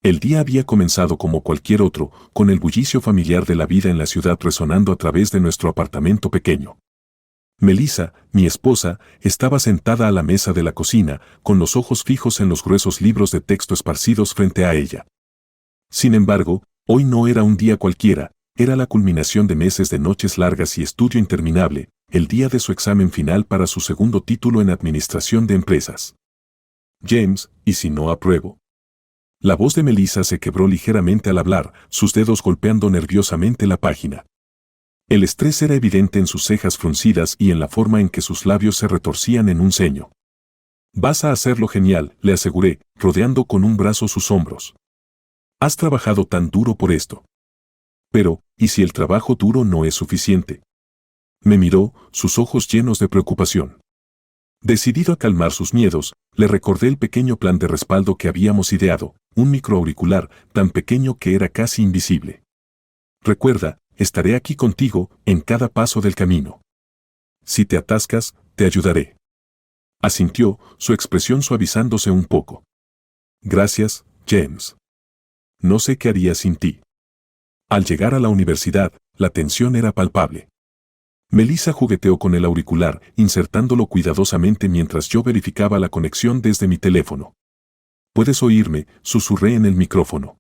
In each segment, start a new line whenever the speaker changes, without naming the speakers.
El día había comenzado como cualquier otro, con el bullicio familiar de la vida en la ciudad resonando a través de nuestro apartamento pequeño. Melissa, mi esposa, estaba sentada a la mesa de la cocina, con los ojos fijos en los gruesos libros de texto esparcidos frente a ella. Sin embargo, hoy no era un día cualquiera, era la culminación de meses de noches largas y estudio interminable, el día de su examen final para su segundo título en Administración de Empresas. James, ¿y si no apruebo? La voz de Melissa se quebró ligeramente al hablar, sus dedos golpeando nerviosamente la página. El estrés era evidente en sus cejas fruncidas y en la forma en que sus labios se retorcían en un ceño. Vas a hacerlo genial, le aseguré, rodeando con un brazo sus hombros. Has trabajado tan duro por esto. Pero, ¿y si el trabajo duro no es suficiente? Me miró, sus ojos llenos de preocupación. Decidido a calmar sus miedos, le recordé el pequeño plan de respaldo que habíamos ideado, un microauricular tan pequeño que era casi invisible. Recuerda, estaré aquí contigo, en cada paso del camino. Si te atascas, te ayudaré. Asintió, su expresión suavizándose un poco. Gracias, James. No sé qué haría sin ti. Al llegar a la universidad, la tensión era palpable. Melissa jugueteó con el auricular, insertándolo cuidadosamente mientras yo verificaba la conexión desde mi teléfono. ¿Puedes oírme?, susurré en el micrófono.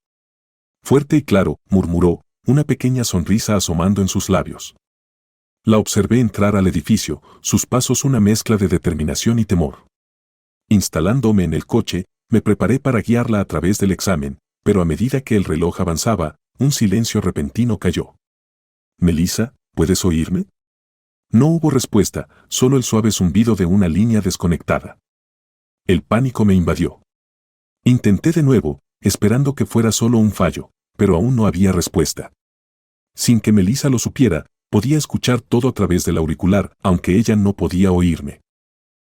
Fuerte y claro, murmuró, una pequeña sonrisa asomando en sus labios. La observé entrar al edificio, sus pasos una mezcla de determinación y temor. Instalándome en el coche, me preparé para guiarla a través del examen, pero a medida que el reloj avanzaba, un silencio repentino cayó. Melissa, ¿puedes oírme? No hubo respuesta, solo el suave zumbido de una línea desconectada. El pánico me invadió. Intenté de nuevo, esperando que fuera solo un fallo, pero aún no había respuesta. Sin que Melissa lo supiera, podía escuchar todo a través del auricular, aunque ella no podía oírme.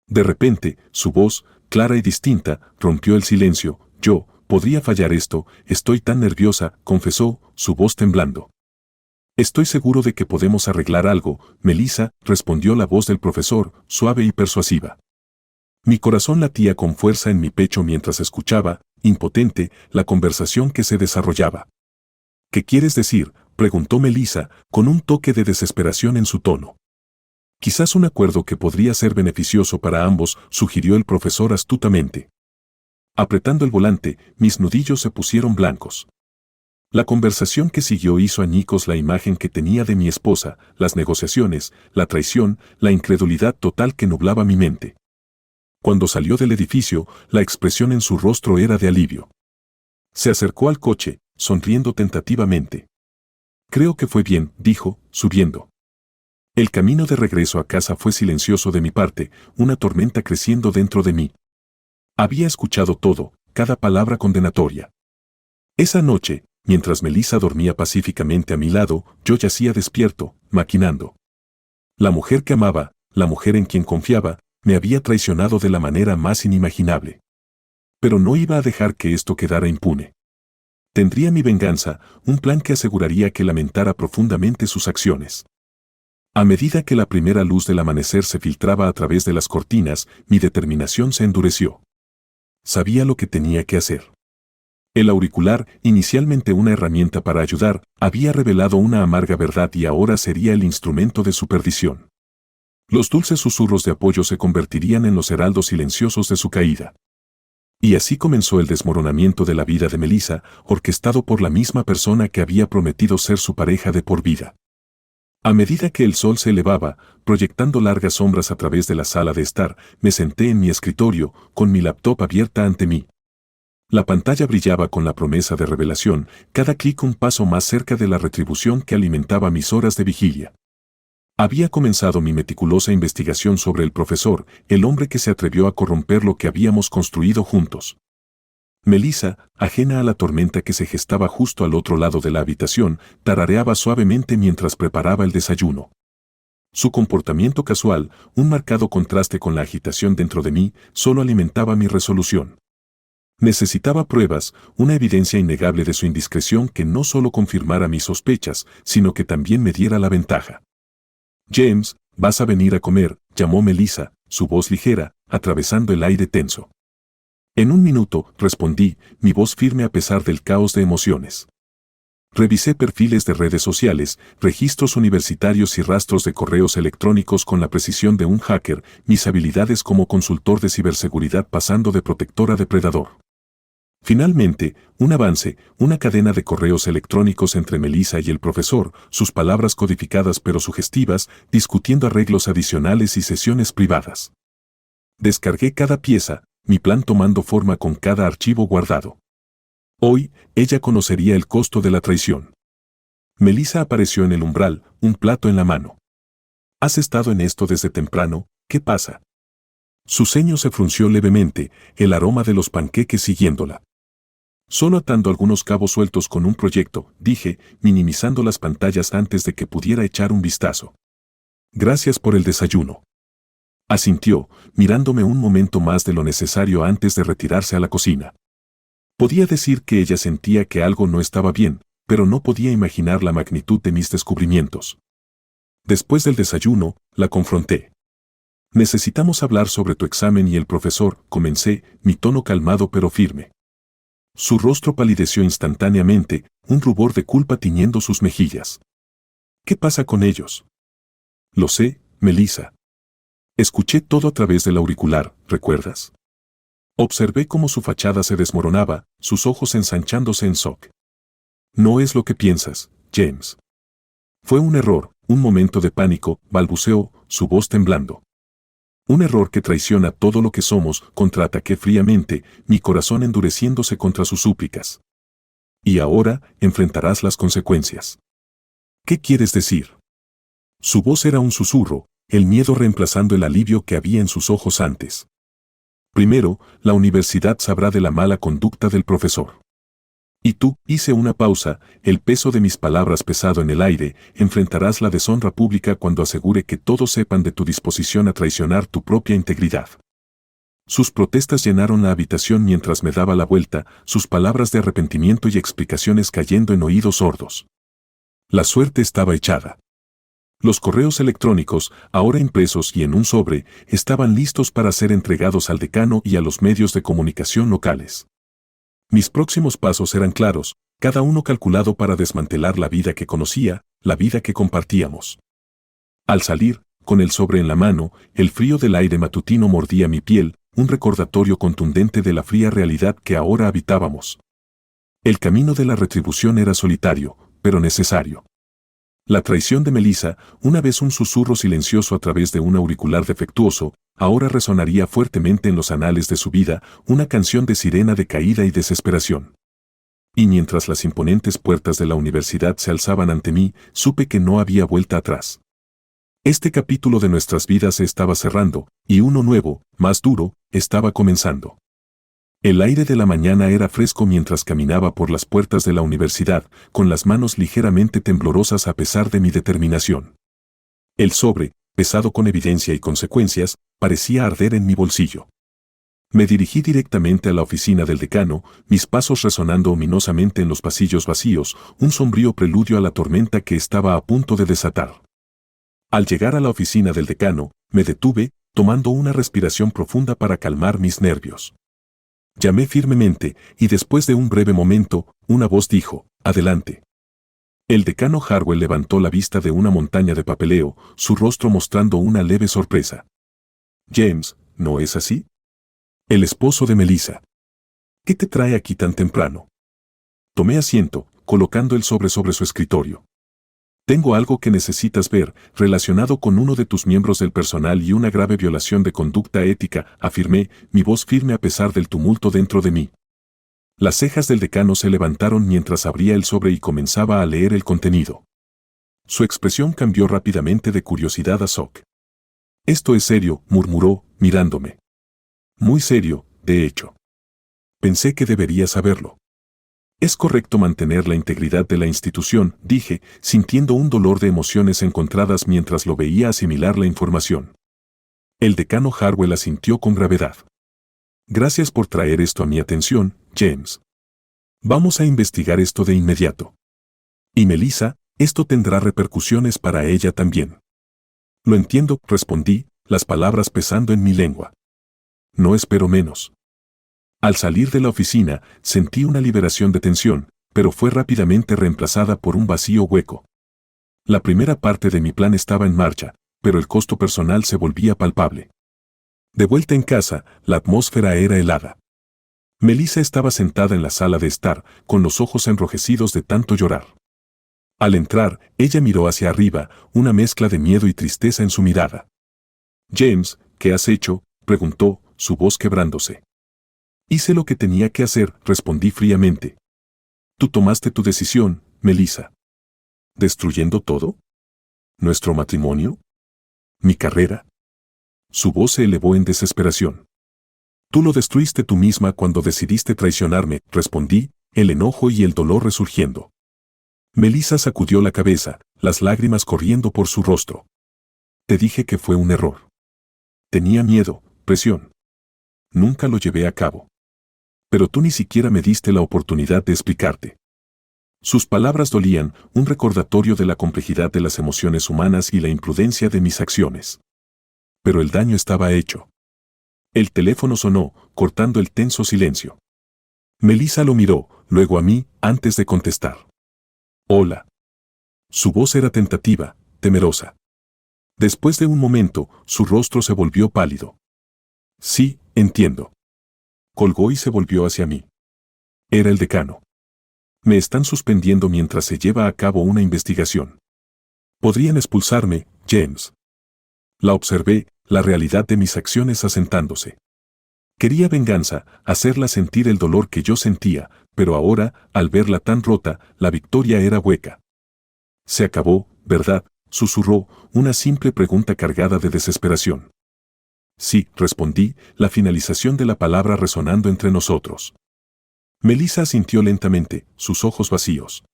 De repente, su voz, clara y distinta, rompió el silencio. Podría fallar esto, estoy tan nerviosa, confesó, su voz temblando. Estoy seguro de que podemos arreglar algo, Melissa, respondió la voz del profesor, suave y persuasiva. Mi corazón latía con fuerza en mi pecho mientras escuchaba, impotente, la conversación que se desarrollaba. ¿Qué quieres decir?, preguntó Melissa, con un toque de desesperación en su tono. Quizás un acuerdo que podría ser beneficioso para ambos, sugirió el profesor astutamente. Apretando el volante, mis nudillos se pusieron blancos. La conversación que siguió hizo añicos la imagen que tenía de mi esposa, las negociaciones, la traición, la incredulidad total que nublaba mi mente. Cuando salió del edificio, la expresión en su rostro era de alivio. Se acercó al coche, sonriendo tentativamente. Creo que fue bien, dijo, subiendo. El camino de regreso a casa fue silencioso de mi parte, una tormenta creciendo dentro de mí. Había escuchado todo, cada palabra condenatoria. Esa noche, mientras Melissa dormía pacíficamente a mi lado, yo yacía despierto, maquinando. La mujer que amaba, la mujer en quien confiaba, me había traicionado de la manera más inimaginable. Pero no iba a dejar que esto quedara impune. Tendría mi venganza, un plan que aseguraría que lamentara profundamente sus acciones. A medida que la primera luz del amanecer se filtraba a través de las cortinas, mi determinación se endureció. Sabía lo que tenía que hacer. El auricular, inicialmente una herramienta para ayudar, había revelado una amarga verdad y ahora sería el instrumento de su perdición. Los dulces susurros de apoyo se convertirían en los heraldos silenciosos de su caída. Y así comenzó el desmoronamiento de la vida de Melissa, orquestado por la misma persona que había prometido ser su pareja de por vida. A medida que el sol se elevaba, proyectando largas sombras a través de la sala de estar, me senté en mi escritorio, con mi laptop abierta ante mí. La pantalla brillaba con la promesa de revelación, cada clic un paso más cerca de la retribución que alimentaba mis horas de vigilia. Había comenzado mi meticulosa investigación sobre el profesor, el hombre que se atrevió a corromper lo que habíamos construido juntos. Melissa, ajena a la tormenta que se gestaba justo al otro lado de la habitación, tarareaba suavemente mientras preparaba el desayuno. Su comportamiento casual, un marcado contraste con la agitación dentro de mí, solo alimentaba mi resolución. Necesitaba pruebas, una evidencia innegable de su indiscreción que no solo confirmara mis sospechas, sino que también me diera la ventaja. James, vas a venir a comer, llamó Melissa, su voz ligera, atravesando el aire tenso. En un minuto, respondí, mi voz firme a pesar del caos de emociones. Revisé perfiles de redes sociales, registros universitarios y rastros de correos electrónicos con la precisión de un hacker, mis habilidades como consultor de ciberseguridad pasando de protector a depredador. Finalmente, un avance, una cadena de correos electrónicos entre Melissa y el profesor, sus palabras codificadas pero sugestivas, discutiendo arreglos adicionales y sesiones privadas. Descargué cada pieza, mi plan tomando forma con cada archivo guardado. Hoy, ella conocería el costo de la traición. Melissa apareció en el umbral, un plato en la mano. ¿Has estado en esto desde temprano? ¿Qué pasa? Su ceño se frunció levemente, el aroma de los panqueques siguiéndola. Solo atando algunos cabos sueltos con un proyecto, dije, minimizando las pantallas antes de que pudiera echar un vistazo. Gracias por el desayuno. Asintió, mirándome un momento más de lo necesario antes de retirarse a la cocina. Podía decir que ella sentía que algo no estaba bien, pero no podía imaginar la magnitud de mis descubrimientos. Después del desayuno, la confronté. Necesitamos hablar sobre tu examen y el profesor, comencé, mi tono calmado pero firme. Su rostro palideció instantáneamente, un rubor de culpa tiñendo sus mejillas. ¿Qué pasa con ellos? Lo sé, Melissa. Escuché todo a través del auricular, ¿recuerdas? Observé cómo su fachada se desmoronaba, sus ojos ensanchándose en shock. No es lo que piensas, James. Fue un error, un momento de pánico, balbuceó, su voz temblando. Un error que traiciona todo lo que somos, contraataqué fríamente, mi corazón endureciéndose contra sus súplicas. Y ahora, enfrentarás las consecuencias. ¿Qué quieres decir? Su voz era un susurro, el miedo reemplazando el alivio que había en sus ojos antes. Primero, la universidad sabrá de la mala conducta del profesor. Y tú, hice una pausa, el peso de mis palabras pesado en el aire, enfrentarás la deshonra pública cuando asegure que todos sepan de tu disposición a traicionar tu propia integridad. Sus protestas llenaron la habitación mientras me daba la vuelta, sus palabras de arrepentimiento y explicaciones cayendo en oídos sordos. La suerte estaba echada. Los correos electrónicos, ahora impresos y en un sobre, estaban listos para ser entregados al decano y a los medios de comunicación locales. Mis próximos pasos eran claros, cada uno calculado para desmantelar la vida que conocía, la vida que compartíamos. Al salir, con el sobre en la mano, el frío del aire matutino mordía mi piel, un recordatorio contundente de la fría realidad que ahora habitábamos. El camino de la retribución era solitario, pero necesario. La traición de Melissa, una vez un susurro silencioso a través de un auricular defectuoso, ahora resonaría fuertemente en los anales de su vida, una canción de sirena de caída y desesperación. Y mientras las imponentes puertas de la universidad se alzaban ante mí, supe que no había vuelta atrás. Este capítulo de nuestras vidas se estaba cerrando, y uno nuevo, más duro, estaba comenzando. El aire de la mañana era fresco mientras caminaba por las puertas de la universidad, con las manos ligeramente temblorosas a pesar de mi determinación. El sobre, pesado con evidencia y consecuencias, parecía arder en mi bolsillo. Me dirigí directamente a la oficina del decano, mis pasos resonando ominosamente en los pasillos vacíos, un sombrío preludio a la tormenta que estaba a punto de desatar. Al llegar a la oficina del decano, me detuve, tomando una respiración profunda para calmar mis nervios. Llamé firmemente, y después de un breve momento, una voz dijo, «Adelante». El decano Harwell levantó la vista de una montaña de papeleo, su rostro mostrando una leve sorpresa. «James, ¿no es así? El esposo de Melissa. ¿Qué te trae aquí tan temprano?» Tomé asiento, colocando el sobre su escritorio. «Tengo algo que necesitas ver, relacionado con uno de tus miembros del personal y una grave violación de conducta ética», afirmé, mi voz firme a pesar del tumulto dentro de mí. Las cejas del decano se levantaron mientras abría el sobre y comenzaba a leer el contenido. Su expresión cambió rápidamente de curiosidad a shock. «Esto es serio», murmuró, mirándome. «Muy serio, de hecho. Pensé que debería saberlo». «Es correcto mantener la integridad de la institución», dije, sintiendo un dolor de emociones encontradas mientras lo veía asimilar la información. El decano Harwell asintió con gravedad. «Gracias por traer esto a mi atención, James. Vamos a investigar esto de inmediato. Y Melissa, esto tendrá repercusiones para ella también». «Lo entiendo», respondí, las palabras pesando en mi lengua. «No espero menos». Al salir de la oficina, sentí una liberación de tensión, pero fue rápidamente reemplazada por un vacío hueco. La primera parte de mi plan estaba en marcha, pero el costo personal se volvía palpable. De vuelta en casa, la atmósfera era helada. Melissa estaba sentada en la sala de estar, con los ojos enrojecidos de tanto llorar. Al entrar, ella miró hacia arriba, una mezcla de miedo y tristeza en su mirada. «James, ¿qué has hecho?», preguntó, su voz quebrándose. «Hice lo que tenía que hacer», respondí fríamente. «Tú tomaste tu decisión, Melissa». ¿Destruyendo todo? ¿Nuestro matrimonio? ¿Mi carrera? Su voz se elevó en desesperación. «Tú lo destruiste tú misma cuando decidiste traicionarme», respondí, el enojo y el dolor resurgiendo. Melissa sacudió la cabeza, las lágrimas corriendo por su rostro. «Te dije que fue un error. Tenía miedo, presión. Nunca lo llevé a cabo. Pero tú ni siquiera me diste la oportunidad de explicarte». Sus palabras dolían, un recordatorio de la complejidad de las emociones humanas y la imprudencia de mis acciones. Pero el daño estaba hecho. El teléfono sonó, cortando el tenso silencio. Melissa lo miró, luego a mí, antes de contestar. «Hola». Su voz era tentativa, temerosa. Después de un momento, su rostro se volvió pálido. «Sí, entiendo». Colgó y se volvió hacia mí. Era el decano. «Me están suspendiendo mientras se lleva a cabo una investigación. Podrían expulsarme, James». La observé, la realidad de mis acciones asentándose. Quería venganza, hacerla sentir el dolor que yo sentía, pero ahora, al verla tan rota, la victoria era hueca. «Se acabó, ¿verdad?», susurró, una simple pregunta cargada de desesperación. «Sí», respondí, la finalización de la palabra resonando entre nosotros. Melissa asintió lentamente, sus ojos vacíos.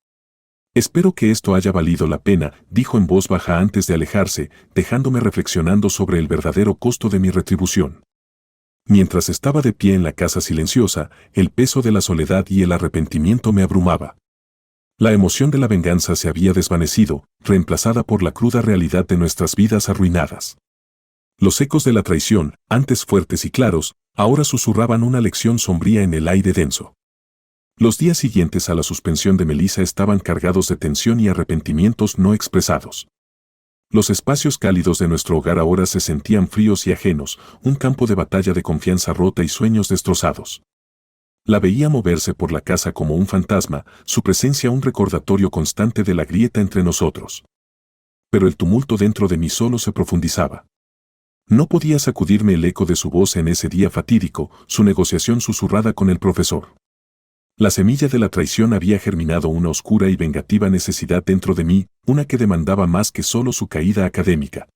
«Espero que esto haya valido la pena», dijo en voz baja antes de alejarse, dejándome reflexionando sobre el verdadero costo de mi retribución. Mientras estaba de pie en la casa silenciosa, el peso de la soledad y el arrepentimiento me abrumaba. La emoción de la venganza se había desvanecido, reemplazada por la cruda realidad de nuestras vidas arruinadas. Los ecos de la traición, antes fuertes y claros, ahora susurraban una lección sombría en el aire denso. Los días siguientes a la suspensión de Melissa estaban cargados de tensión y arrepentimientos no expresados. Los espacios cálidos de nuestro hogar ahora se sentían fríos y ajenos, un campo de batalla de confianza rota y sueños destrozados. La veía moverse por la casa como un fantasma, su presencia un recordatorio constante de la grieta entre nosotros. Pero el tumulto dentro de mí solo se profundizaba. No podía sacudirme el eco de su voz en ese día fatídico, su negociación susurrada con el profesor. La semilla de la traición había germinado una oscura y vengativa necesidad dentro de mí, una que demandaba más que solo su caída académica.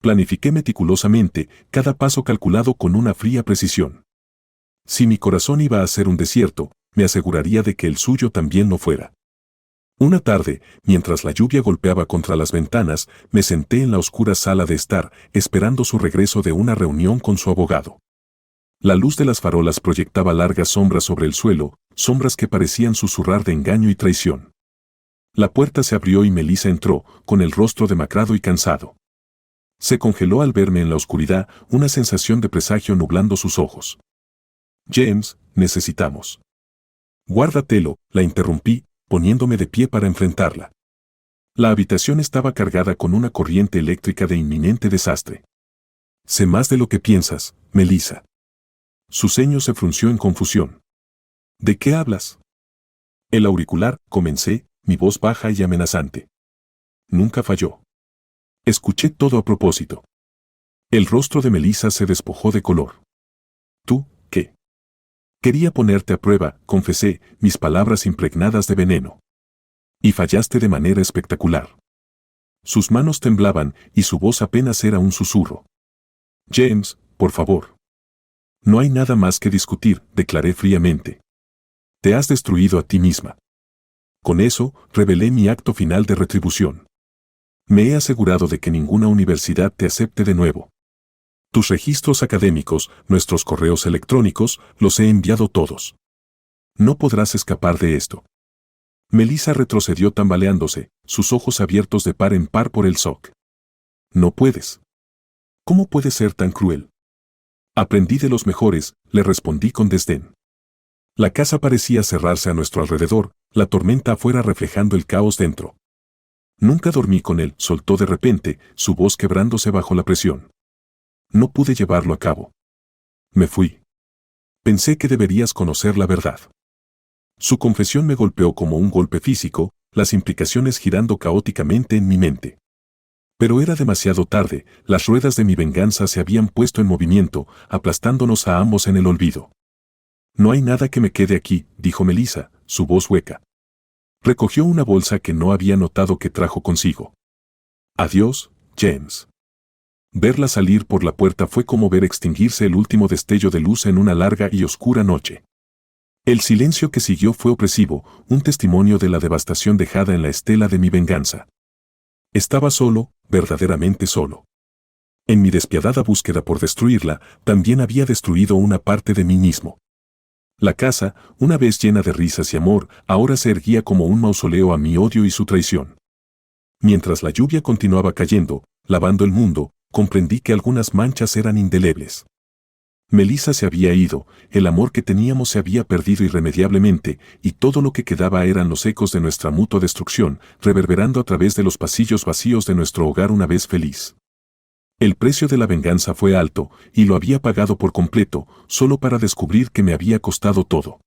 Planifiqué meticulosamente, cada paso calculado con una fría precisión. Si mi corazón iba a ser un desierto, me aseguraría de que el suyo también lo fuera. Una tarde, mientras la lluvia golpeaba contra las ventanas, me senté en la oscura sala de estar, esperando su regreso de una reunión con su abogado. La luz de las farolas proyectaba largas sombras sobre el suelo, sombras que parecían susurrar de engaño y traición. La puerta se abrió y Melissa entró, con el rostro demacrado y cansado. Se congeló al verme en la oscuridad, una sensación de presagio nublando sus ojos. «James, necesitamos». «Guárdatelo», la interrumpí, poniéndome de pie para enfrentarla. La habitación estaba cargada con una corriente eléctrica de inminente desastre. «Sé más de lo que piensas, Melissa». Su ceño se frunció en confusión. «¿De qué hablas?». «El auricular», comencé, mi voz baja y amenazante. Nunca falló. Escuché todo a propósito. El rostro de Melissa se despojó de color. «¿Tú, qué?». «Quería ponerte a prueba», confesé, mis palabras impregnadas de veneno. «Y fallaste de manera espectacular». Sus manos temblaban y su voz apenas era un susurro. «James, por favor». «No hay nada más que discutir», declaré fríamente. «Te has destruido a ti misma». Con eso, revelé mi acto final de retribución. «Me he asegurado de que ninguna universidad te acepte de nuevo. Tus registros académicos, nuestros correos electrónicos, los he enviado todos. No podrás escapar de esto». Melissa retrocedió tambaleándose, sus ojos abiertos de par en par por el shock. «No puedes. ¿Cómo puedes ser tan cruel?». Aprendí de los mejores, le respondí con desdén. La casa parecía cerrarse a nuestro alrededor, la tormenta afuera reflejando el caos dentro. Nunca dormí con él, soltó de repente, su voz quebrándose bajo la presión. No pude llevarlo a cabo. Me fui. Pensé que deberías conocer la verdad. Su confesión me golpeó como un golpe físico, las implicaciones girando caóticamente en mi mente. Pero era demasiado tarde, las ruedas de mi venganza se habían puesto en movimiento, aplastándonos a ambos en el olvido. No hay nada que me quede aquí, dijo Melissa, su voz hueca. Recogió una bolsa que no había notado que trajo consigo. Adiós, James. Verla salir por la puerta fue como ver extinguirse el último destello de luz en una larga y oscura noche. El silencio que siguió fue opresivo, un testimonio de la devastación dejada en la estela de mi venganza. Estaba solo, verdaderamente solo. En mi despiadada búsqueda por destruirla, también había destruido una parte de mí mismo. La casa, una vez llena de risas y amor, ahora se erguía como un mausoleo a mi odio y su traición. Mientras la lluvia continuaba cayendo, lavando el mundo, comprendí que algunas manchas eran indelebles. Melissa se había ido, el amor que teníamos se había perdido irremediablemente, y todo lo que quedaba eran los ecos de nuestra mutua destrucción, reverberando a través de los pasillos vacíos de nuestro hogar una vez feliz. El precio de la venganza fue alto, y lo había pagado por completo, solo para descubrir que me había costado todo.